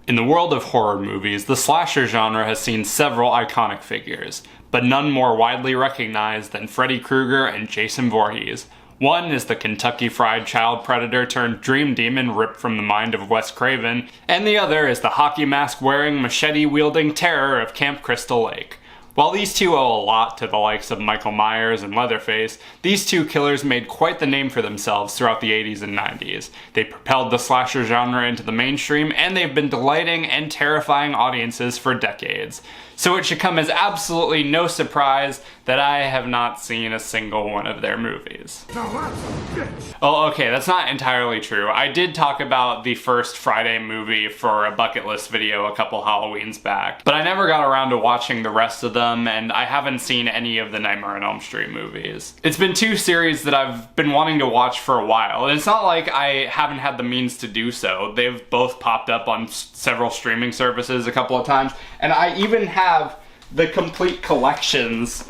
In the world of horror movies, the slasher genre has seen several iconic figures, but none more widely recognized than Freddy Krueger and Jason Voorhees. One is the Kentucky Fried child predator turned dream demon ripped from the mind of Wes Craven, and the other is the hockey mask wearing, machete wielding terror of Camp Crystal Lake. While these two owe a lot to the likes of Michael Myers and Leatherface, these two killers made quite the name for themselves throughout the 80s and 90s. They propelled the slasher genre into the mainstream, and they've been delighting and terrifying audiences for decades. So it should come as absolutely no surprise that I have not seen a single one of their movies. Now that's a bitch! Oh, okay, that's not entirely true. I did talk about the first Friday movie for a bucket list video a couple Halloweens back, but I never got around to watching the rest of them, and I haven't seen any of the Nightmare on Elm Street movies. It's been two series that I've been wanting to watch for a while, and it's not like I haven't had the means to do so. They've both popped up on several streaming services a couple of times, and I even have the complete collections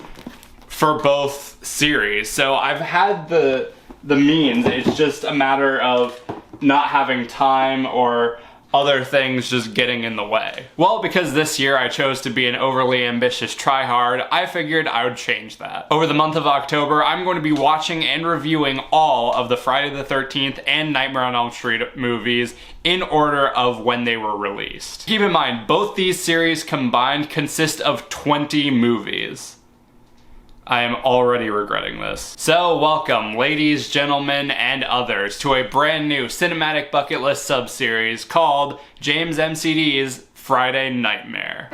for both series. So I've had the means, it's just a matter of not having time or other things just getting in the way. Well, because this year I chose to be an overly ambitious tryhard, I figured I would change that. Over the month of October, I'm going to be watching and reviewing all of the Friday the 13th and Nightmare on Elm Street movies in order of when they were released. Keep in mind, both these series combined consist of 20 movies. I am already regretting this. So welcome, ladies, gentlemen, and others, to a brand new cinematic bucket list sub-series called JamesMCD's Friday Nightmare.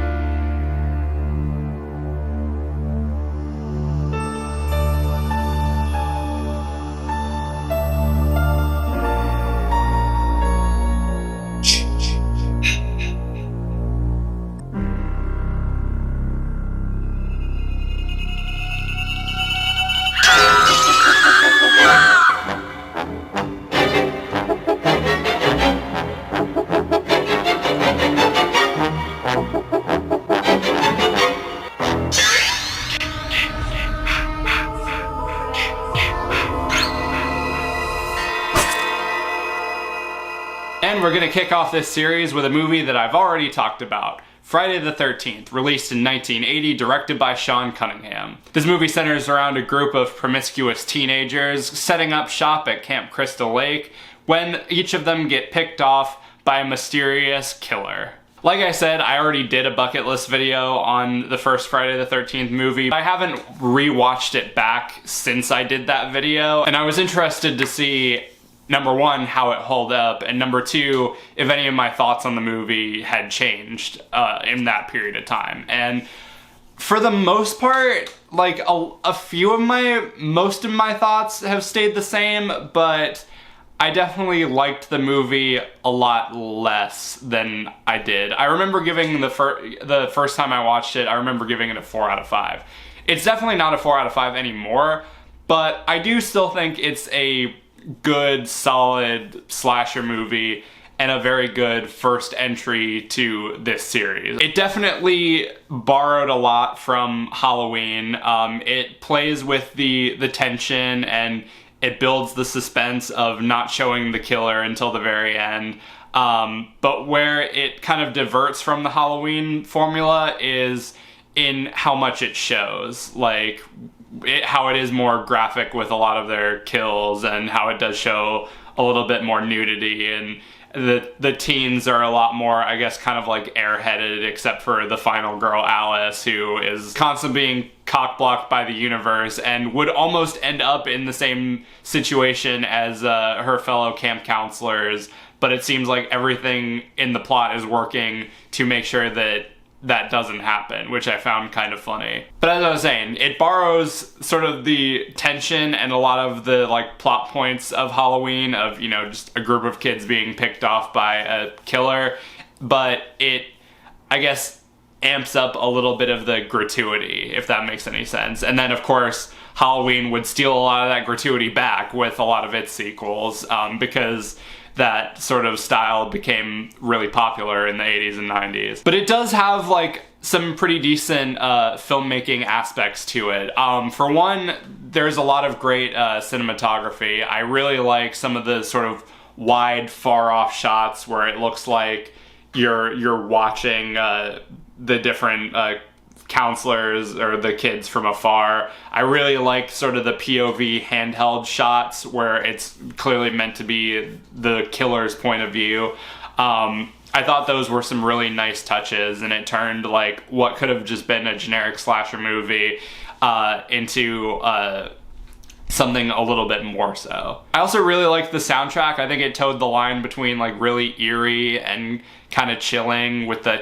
And we're gonna kick off this series with a movie that I've already talked about. Friday the 13th, released in 1980, directed by Sean Cunningham. This movie centers around a group of promiscuous teenagers setting up shop at Camp Crystal Lake when each of them get picked off by a mysterious killer. Like I said, I already did a bucket list video on the first Friday the 13th movie. I haven't rewatched it back since I did that video, and I was interested to see, number one, how it held up, and number two, if any of my thoughts on the movie had changed in that period of time. And for the most part, like most of my thoughts have stayed the same, but I definitely liked the movie a lot less than I did. I remember giving the first time I watched it, I remember giving it a 4 out of 5. It's definitely not a 4 out of 5 anymore, but I do still think it's a good, solid slasher movie and a very good first entry to this series. It definitely borrowed a lot from Halloween. It plays with the tension, and it builds the suspense of not showing the killer until the very end. But where it kind of diverts from the Halloween formula is in how much it shows. Like, how it is more graphic with a lot of their kills, and how it does show a little bit more nudity, and the teens are a lot more, I guess, kind of like airheaded, except for the final girl, Alice, who is constantly being cock-blocked by the universe and would almost end up in the same situation as her fellow camp counselors, but it seems like everything in the plot is working to make sure that that doesn't happen, which I found kind of funny. But as I was saying, it borrows sort of the tension and a lot of the like plot points of Halloween, of, you know, just a group of kids being picked off by a killer, but it, I guess, amps up a little bit of the gratuity, if that makes any sense. And then, of course, Halloween would steal a lot of that gratuity back with a lot of its sequels, because that sort of style became really popular in the 80s and 90s. But it does have like some pretty decent filmmaking aspects to it. For one, there's a lot of great cinematography. I really like some of the sort of wide, far-off shots where it looks like you're watching the different counselors or the kids from afar. I really like sort of the POV handheld shots where it's clearly meant to be the killer's point of view. I thought those were some really nice touches, and it turned like what could have just been a generic slasher movie into something a little bit more so. I also really liked the soundtrack. I think it towed the line between like really eerie and kind of chilling with the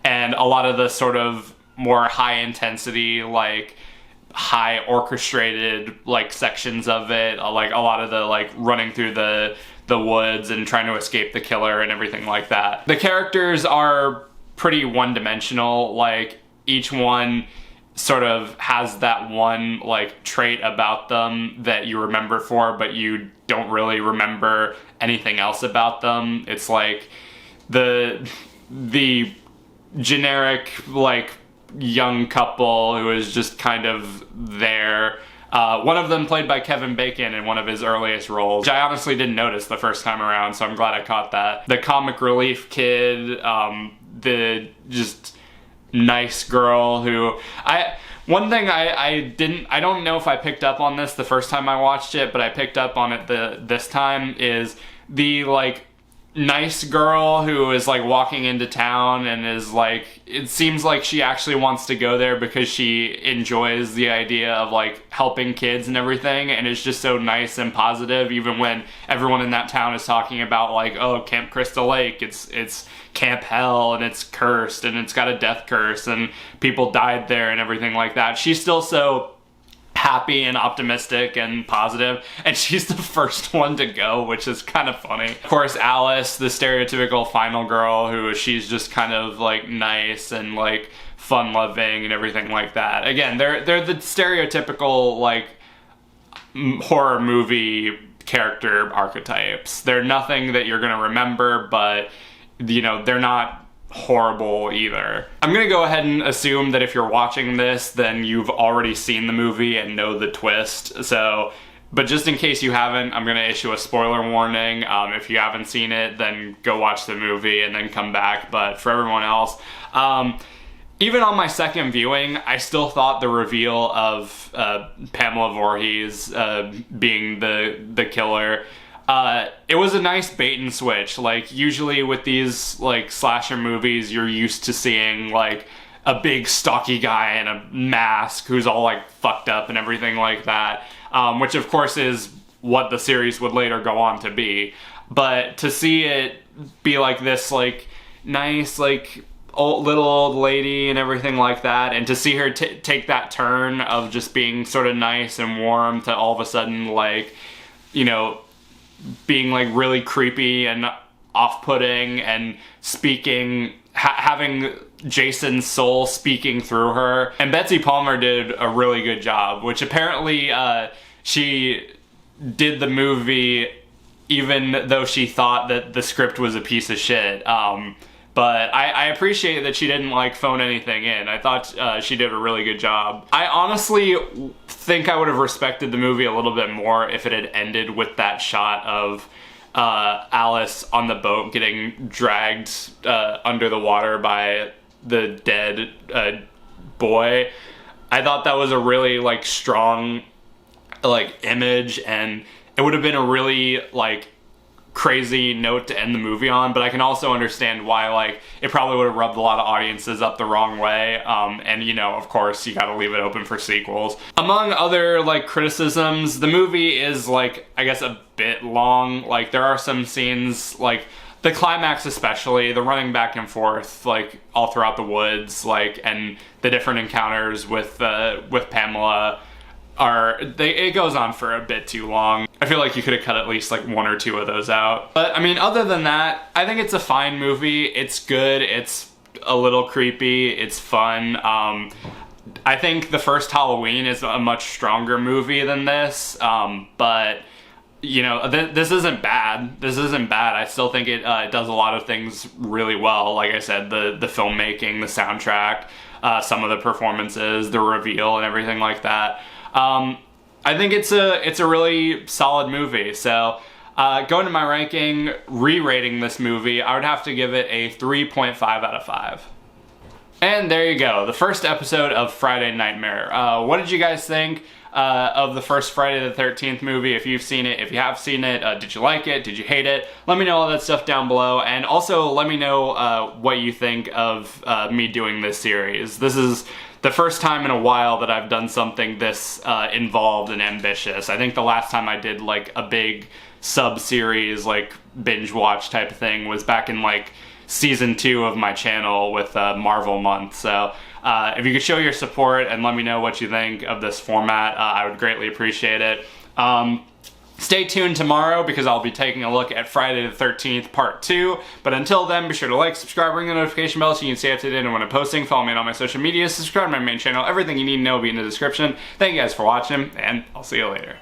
and a lot of the sort of more high intensity, like high orchestrated like sections of it, like a lot of the like running through the woods and trying to escape the killer and everything like that. The characters are pretty one-dimensional. Like each one sort of has that one like trait about them that you remember for, but you don't really remember anything else about them. It's like the generic like young couple who is just kind of there. One of them played by Kevin Bacon in one of his earliest roles, which I honestly didn't notice the first time around, so I'm glad I caught that. The comic relief kid, the just nice girl who one thing I don't know if I picked up on this the first time I watched it, but I picked up on it this time, is the like nice girl who is like walking into town and is like, it seems like she actually wants to go there because she enjoys the idea of like helping kids and everything, and it's just so nice and positive, even when everyone in that town is talking about like, oh, Camp Crystal Lake, it's Camp Hell and it's cursed and it's got a death curse and people died there and everything like that. She's still so happy and optimistic and positive, and she's the first one to go, which is kind of funny. Of course, Alice, the stereotypical final girl, who she's just kind of like nice and like fun-loving and everything like that. Again, they're the stereotypical like horror movie character archetypes. They're nothing that you're gonna remember, but you know, they're not horrible either. I'm gonna go ahead and assume that if you're watching this, then you've already seen the movie and know the twist. So, but just in case you haven't, I'm gonna issue a spoiler warning. If you haven't seen it, then go watch the movie and then come back. But for everyone else, even on my second viewing, I still thought the reveal of Pamela Voorhees being the killer, it was a nice bait and switch. Like, usually with these like slasher movies, you're used to seeing like a big stocky guy in a mask who's all like fucked up and everything like that, which of course is what the series would later go on to be. But to see it be like this like nice like little old lady and everything like that, and to see her take that turn of just being sort of nice and warm to all of a sudden like, you know, being like really creepy and off-putting and speaking, having Jason's soul speaking through her. And Betsy Palmer did a really good job, which apparently she did the movie even though she thought that the script was a piece of shit. But I appreciate that she didn't like phone anything in. I thought she did a really good job. I honestly think I would have respected the movie a little bit more if it had ended with that shot of Alice on the boat getting dragged under the water by the dead boy. I thought that was a really like strong like image, and it would have been a really like crazy note to end the movie on. But I can also understand why like it probably would have rubbed a lot of audiences up the wrong way, and you know, of course you gotta leave it open for sequels. Among other like criticisms, the movie is like, I guess, a bit long. Like, there are some scenes, like the climax especially, the running back and forth like all throughout the woods, like, and the different encounters with Pamela it goes on for a bit too long. I feel like you could have cut at least like one or two of those out. But I mean, other than that, I think it's a fine movie. It's good. It's a little creepy. It's fun. I think the first Halloween is a much stronger movie than this. But you know, this isn't bad. This isn't bad. I still think it does a lot of things really well. Like I said, the filmmaking, the soundtrack, some of the performances, the reveal, and everything like that. I think it's a really solid movie. So Going to my ranking, re-rating this movie, I would have to give it a 3.5 out of 5. And there you go, the first episode of Friday Nightmare. What did you guys think of the first Friday the 13th movie? If you've seen it, if you have seen it, did you like it? Did you hate it? Let me know all that stuff down below, and also let me know what you think of me doing this series. This is the first time in a while that I've done something this involved and ambitious. I think the last time I did like a big sub-series, like binge watch type of thing, was back in like season 2 of my channel with Marvel Month. So if you could show your support and let me know what you think of this format, I would greatly appreciate it. Stay tuned tomorrow because I'll be taking a look at Friday the 13th Part 2. But until then, be sure to like, subscribe, ring the notification bell so you can stay up to date on when I'm posting. Follow me on all my social media, subscribe to my main channel. Everything you need to know will be in the description. Thank you guys for watching, and I'll see you later.